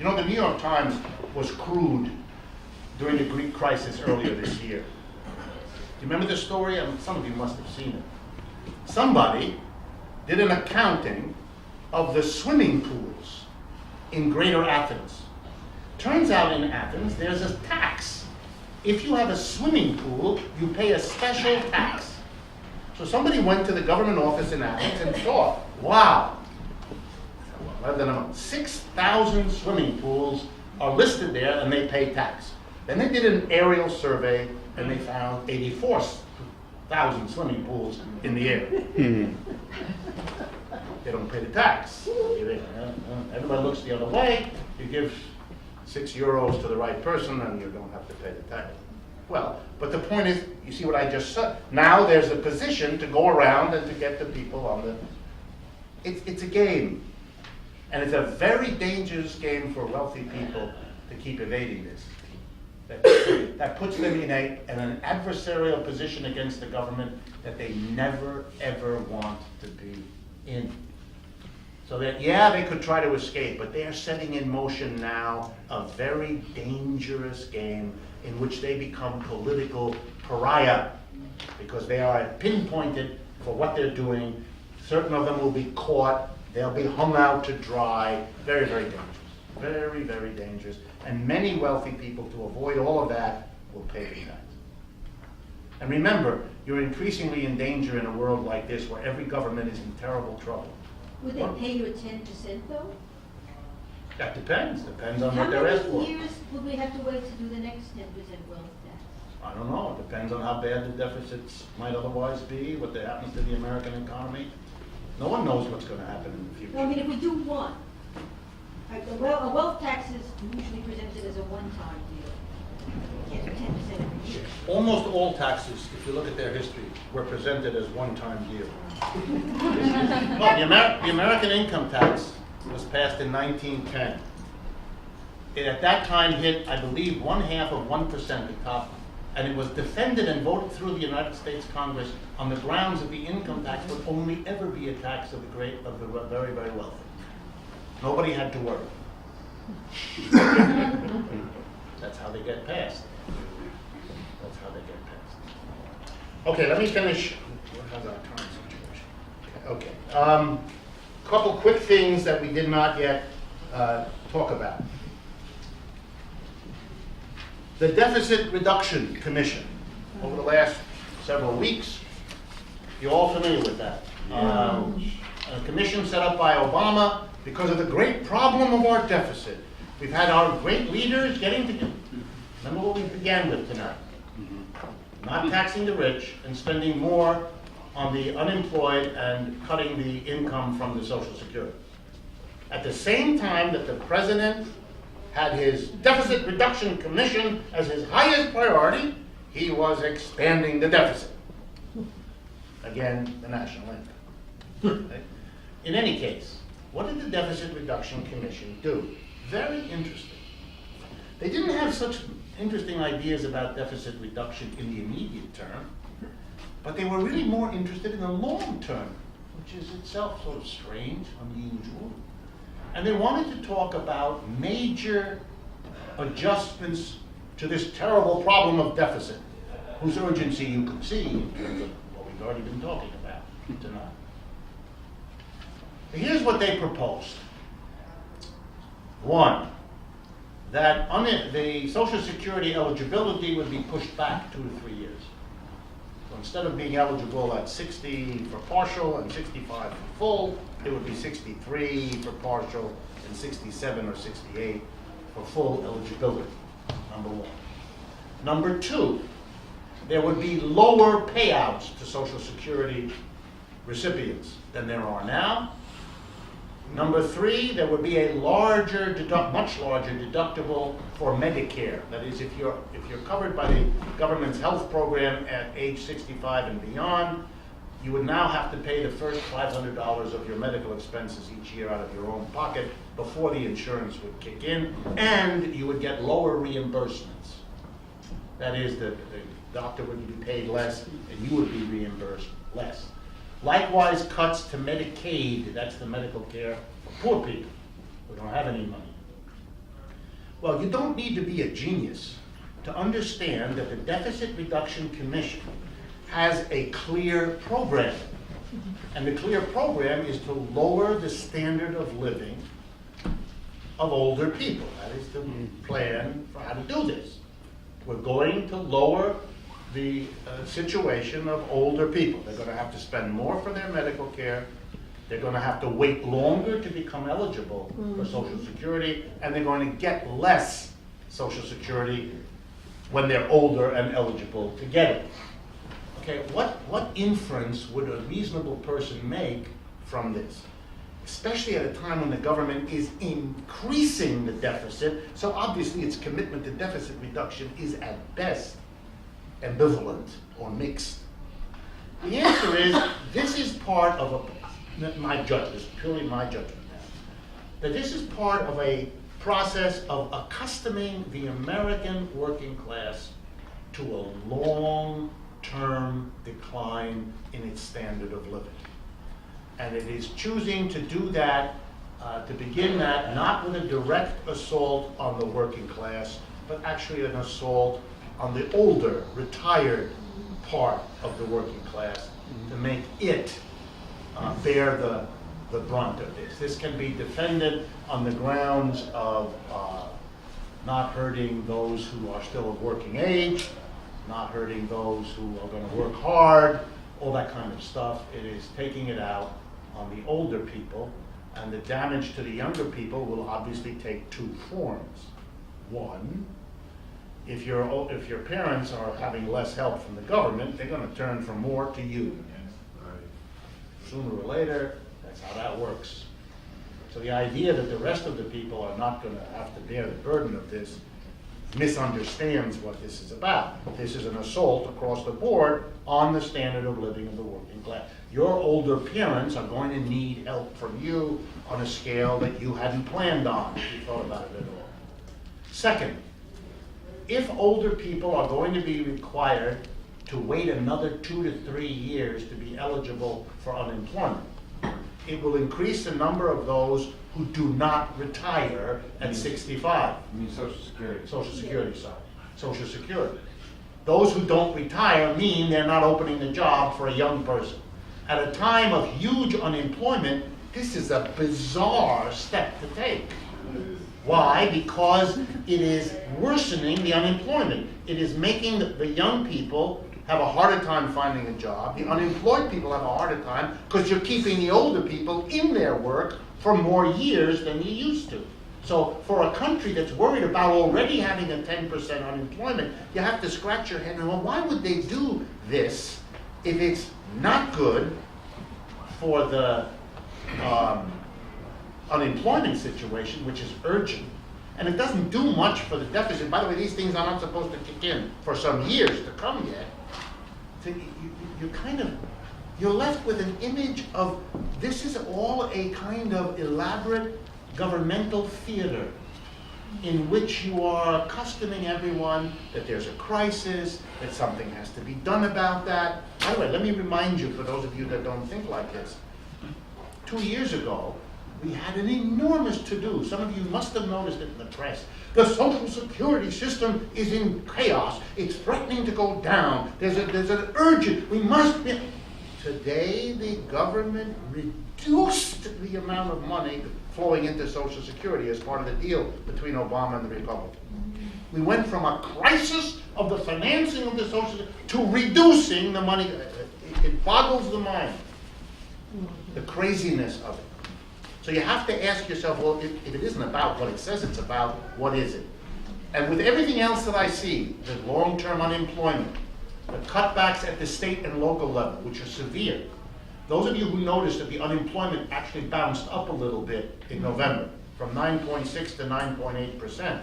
You know, the New York Times was crude during the Greek crisis earlier this year. Do you remember the story? I mean, some of you must have seen it. Somebody did an accounting of the swimming pools in Greater Athens. Turns out in Athens, there's a tax. If you have a swimming pool, you pay a special tax. So somebody went to the government office in Athens and thought, wow, 6,000 swimming pools are listed there and they pay tax. Then they did an aerial survey and they found 84,000 swimming pools in the air. They don't pay the tax. Everybody looks the other way. You give €6 to the right person and you don't have to pay the tax. Well, but the point is, you see what I just said? Now there's a position to go around and to get the people on the... It's a game. And it's a very dangerous game for wealthy people to keep evading this. That puts them in an adversarial position against the government that they never, ever want to be in. So that, yeah, they could try to escape, but they are setting in motion now a very dangerous game in which they become political pariah because they are pinpointed for what they're doing. Certain of them will be caught. They'll be hung out to dry. Very, very dangerous. Very, very dangerous. And many wealthy people, to avoid all of that, will pay the tax. And remember, you're increasingly in danger in a world like this where every government is in terrible trouble. Would they pay you a 10% though? That depends. Depends on what they're asked for. How many years would we have to wait to do the next 10% wealth tax? I don't know. It depends on how bad the deficits might otherwise be, what happens to the American economy. No one knows what's going to happen in the future. No, I mean, if we do one, a wealth tax is usually presented as a one-time deal. You can't do 10% every year. Almost all taxes, if you look at their history, were presented as one-time deal. Well, the American income tax was passed in 1910. It at that time hit, I believe, 0.5% the top, and it was defended and voted through the United States Congress on the grounds that the income tax would only ever be a tax of the very, very wealthy. Nobody had to worry. That's how they get passed. That's how they get passed. Okay, let me finish. How's our time situation? Okay. Couple quick things that we did not yet talk about. The Deficit Reduction Commission, over the last several weeks, you're all familiar with that. A commission set up by Obama because of the great problem of our deficit. We've had our great leaders getting together. Remember what we began with tonight? Not taxing the rich and spending more on the unemployed and cutting the income from the Social Security. At the same time that the president had his Deficit Reduction Commission as his highest priority, he was expanding the deficit. Again, the national income. Okay? In any case, what did the Deficit Reduction Commission do? Very interesting. They didn't have such interesting ideas about deficit reduction in the immediate term, but they were really more interested in the long term, which is itself sort of strange, unusual. And they wanted to talk about major adjustments to this terrible problem of deficit, whose urgency you can see in terms of what we've already been talking about tonight. Here's what they proposed. One, that the Social Security eligibility would be pushed back 2 to 3 years. So instead of being eligible at 60 for partial and 65 for full, it would be 63 for partial and 67 or 68 for full eligibility, number one. Number two, there would be lower payouts to Social Security recipients than there are now. Number three, there would be a much larger deductible for Medicare. That is, if you're covered by the government's health program at age 65 and beyond, you would now have to pay the first $500 of your medical expenses each year out of your own pocket before the insurance would kick in, and you would get lower reimbursements. That is, the doctor would be paid less, and you would be reimbursed less. Likewise, cuts to Medicaid, that's the medical care for poor people who don't have any money. Well, you don't need to be a genius to understand that the Deficit Reduction Commission has a clear program. And the clear program is to lower the standard of living of older people. That is the plan for how to do this. We're going to lower the situation of older people. They're going to have to spend more for their medical care. They're going to have to wait longer to become eligible for Social Security, and they're going to get less Social Security when they're older and eligible to get it. Okay, what inference would a reasonable person make from this? Especially at a time when the government is increasing the deficit, so obviously its commitment to deficit reduction is at best ambivalent or mixed. The answer is, this is part of my judgment, it's purely my judgment now, that this is part of a process of accustoming the American working class to a long-term decline in its standard of living. And it is choosing to do that, to begin that, not with a direct assault on the working class, but actually an assault on the older, retired part of the working class, to make it bear the brunt of this. This can be defended on the grounds of not hurting those who are still of working age, not hurting those who are going to work hard, all that kind of stuff. It is taking it out on the older people, and the damage to the younger people will obviously take two forms. One, if your parents are having less help from the government, they're going to turn from more to you. Sooner or later, that's how that works. So the idea that the rest of the people are not going to have to bear the burden of this misunderstands what this is about. This is an assault across the board on the standard of living of the working class. Your older parents are going to need help from you on a scale that you hadn't planned on if you thought about it at all. Second, if older people are going to be required to wait another 2 to 3 years to be eligible for unemployment, it will increase the number of those who do not retire at 65. You mean Social Security? Social Security, sorry. Social Security. Those who don't retire mean they're not opening the job for a young person. At a time of huge unemployment, this is a bizarre step to take. Why? Because it is worsening the unemployment. It is making the young people have a harder time finding a job. The unemployed people have a harder time because you're keeping the older people in their work for more years than you used to. So for a country that's worried about already having a 10% unemployment, you have to scratch your head and, well, why would they do this if it's not good for the unemployment situation, which is urgent, and it doesn't do much for the deficit. By the way, these things are not supposed to kick in for some years to come yet. So you're left with an image of this is all a kind of elaborate governmental theater in which you are accustoming everyone that there's a crisis, that something has to be done about that. By the way, let me remind you, for those of you that don't think like this, 2 years ago, we had an enormous to-do. Some of you must have noticed it in the press. The Social Security system is in chaos. It's threatening to go down. There's an urgent, we must be. Today, the government reduced the amount of money flowing into Social Security as part of the deal between Obama and the Republicans. We went from a crisis of the financing of the Social Security to reducing the money. It boggles the mind, the craziness of it. So you have to ask yourself, well, if it isn't about what it says it's about, what is it? And with everything else that I see, the long-term unemployment, the cutbacks at the state and local level, which are severe. Those of you who noticed that the unemployment actually bounced up a little bit in November, from 9.6 to 9.8%.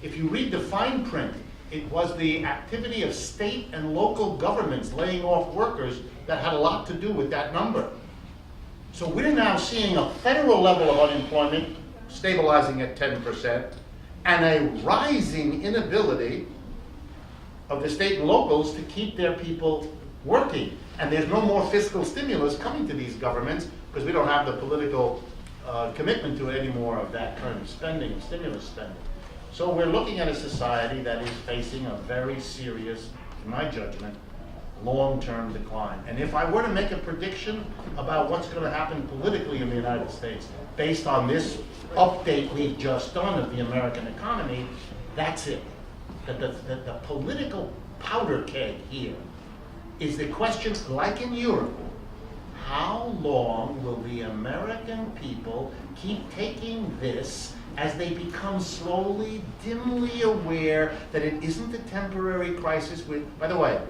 If you read the fine print, it was the activity of state and local governments laying off workers that had a lot to do with that number. So we're now seeing a federal level of unemployment stabilizing at 10% and a rising inability of the state and locals to keep their people working. And there's no more fiscal stimulus coming to these governments because we don't have the political commitment to any more of that kind of spending, stimulus spending. So we're looking at a society that is facing a very serious, in my judgment, long-term decline. And if I were to make a prediction about what's going to happen politically in the United States based on this update we've just done of the American economy, that's it. That the political powder keg here is the question, like in Europe, how long will the American people keep taking this as they become slowly, dimly aware that it isn't a temporary crisis? By the way,